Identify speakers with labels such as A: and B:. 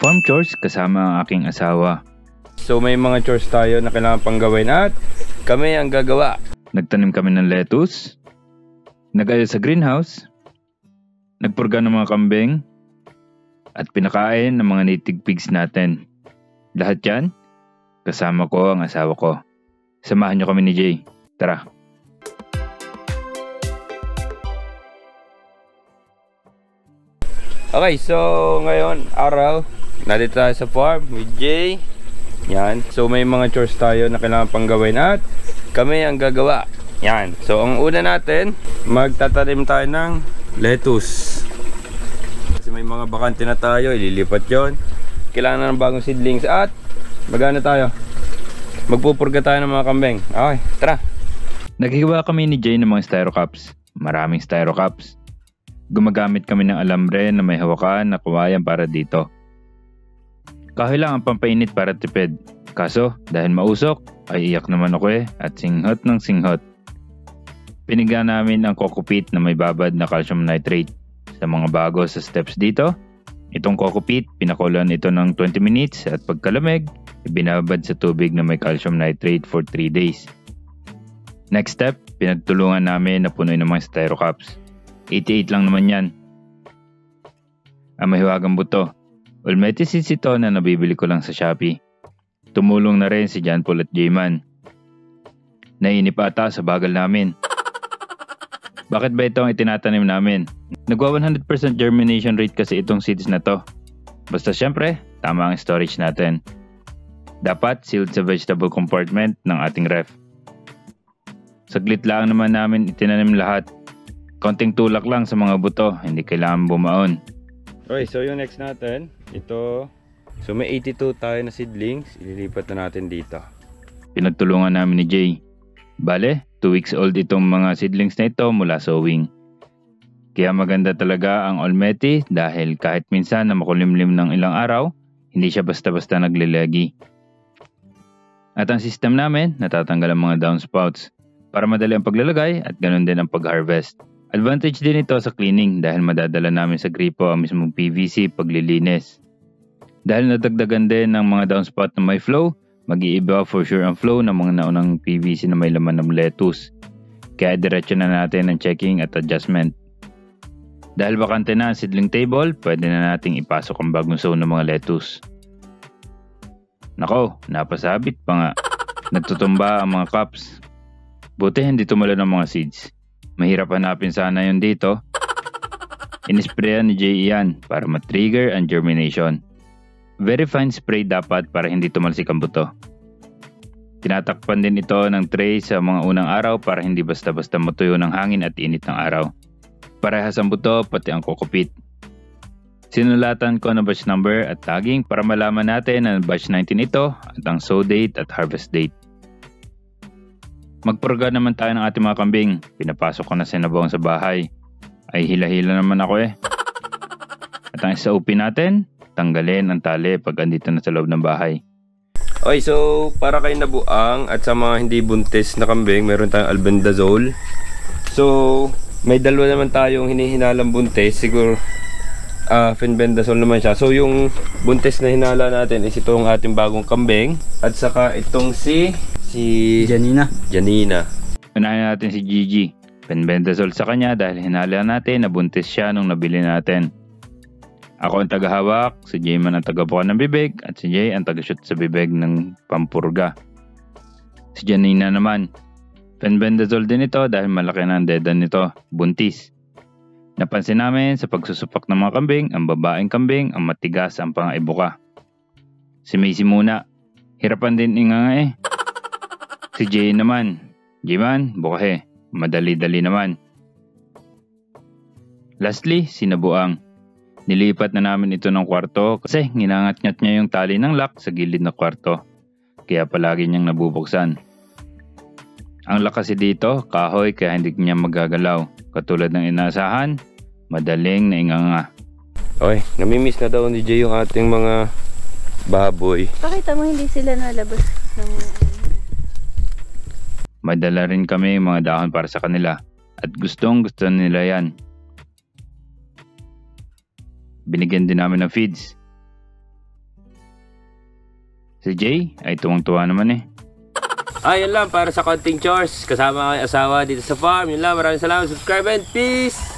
A: Farm chores kasama ang aking asawa.
B: So may mga chores tayo na kailangan pang gawin at kami ang gagawa.
A: Nagtanim kami ng lettuce, nag-ayos sa greenhouse, nagpurga ng mga kambing, at pinakain ng mga native pigs natin. Lahat yan, kasama ko ang asawa ko. Samahan niyo kami ni Jay. Tara!
B: Okay, so ngayon araw, nandito tayo sa farm with Jay. Yan, so may mga chores tayo na kailangan pang gawin at kami ang gagawa. Yan, so ang una natin, magtatanim tayo ng lettuce. Kasi may mga bakante na tayo, ililipat yon. Kailangan na ng bagong seedlings at magana tayo. Magpupurga tayo ng mga kambing. Okay, tara!
A: Naghiwa kami ni Jay ng mga styro cups. Maraming styro cups. Gumagamit kami ng alambre na may hawakan na kawayan para dito. Kahoy lang ang pampainit para tipid. Kaso, dahil mausok, ay iyak naman ako at singhot ng singhot. Pinigyan namin ang coco peat na may babad na calcium nitrate. Sa mga bago sa steps dito, itong coco peat, pinakulan ito ng 20 minutes at pagkalamig, ibinabad sa tubig na may calcium nitrate for 3 days. Next step, pinagtulungan namin na punuin ng mga styro cups. 88 lang naman yan. Ang mahiwagang buto. Ulmeti seeds ito na nabibili ko lang sa Shopee. Tumulong na rin si John Paul at Jayman. Nainip ata sa bagal namin. Bakit ba ito ang itinatanim namin? Nagwa 100% germination rate kasi itong seeds na to. Basta syempre, tama ang storage natin. Dapat sealed sa vegetable compartment ng ating ref. Saglit lang naman namin itinanim lahat. Konting tulak lang sa mga buto, hindi kailangan bumaon.
B: Okay, so yung next natin, ito. So may 82 tayo na seedlings, ililipat na natin dito.
A: Pinagtulungan namin ni Jay. Bale, 2 weeks old itong mga seedlings na ito mula sowing. Kaya maganda talaga ang Olmeti dahil kahit minsan na makulimlim ng ilang araw, hindi siya basta-basta naglilegi. At ang system namin, natatanggal ang mga downspouts para madali ang paglalagay at ganun din ang pag-harvest. Advantage din ito sa cleaning dahil madadala namin sa gripo ang mismong PVC paglilinis. Dahil nadagdagan din ng mga downspout na may flow, mag-iiba for sure ang flow ng mga naunang PVC na may laman ng lettuce. Kaya diretso na natin ang checking at adjustment. Dahil bakante na ang seedling table, pwede na nating ipasok ang bagong sow ng mga lettuce. Nako, napasabit pa nga. Nagtutumba ang mga cups. Buti hindi tumalon ang mga seeds. Mahirap hanapin sana yun dito. Inisprayan ni Jay yan para matrigger ang germination. Very fine spray dapat para hindi tumalsik ang buto. Tinatakpan din ito ng tray sa mga unang araw para hindi basta-basta matuyo ng hangin at init ng araw. Parehas ang buto pati ang coco peat. Sinulatan ko ang batch number at tagging para malaman natin na batch 19 ito at ang sow date at harvest date. Magpurga naman tayo ng ating mga kambing. Pinapasok ko na sinabawang sa bahay. Ay hila-hila naman ako At ang SOP natin, tanggalin ang tali pag andito na sa loob ng bahay.
B: Okay, so para kay nabuang at sa mga hindi buntis na kambing, meron tayong albendazole. So may dalawa naman tayong hinihinalang buntis. Siguro fenbendazole naman siya. So yung buntis na hinala natin is itong ating bagong kambing. At saka itong si Janina.
A: Unahin natin si Gigi. Fenbendazole sa kanya dahil hinala natin na buntis siya nung nabili natin. Ako ang tagahawak, si Jayman ang tagabuka ng bibig at si Jay ang tagashoot sa bibig ng pampurga. Si Janina naman. Fenbendazole din ito dahil malaki na ang dedan nito, buntis. Napansin namin sa pagsusupak ng mga kambing, ang babaeng kambing ang matigas ang pangaibuka. Si Macy muna. Hirapan din inganga Si Jay naman. Jayman, bukahe. Madali-dali naman. Lastly, si Nabuang. Nilipat na namin ito ng kwarto kasi nginangat-ngat niya yung tali ng lock sa gilid ng kwarto. Kaya palagi niyang nabubuksan. Ang lock kasi dito, kahoy kaya hindi niya magagalaw. Katulad ng inaasahan, madaling nainganga.
B: Okay, namimiss na daw ni Jay yung ating mga baboy.
C: Pakita mo hindi sila nalabas ng...
A: Madala rin kami mga dahon para sa kanila at gustong gusto nila yan. Binigyan din namin ng feeds. Si Jay ay tuwang-tuwa naman eh.
B: Yun lang para sa konting chores kasama ang asawa dito sa farm. Yun lang, maraming salamat, subscribe and peace!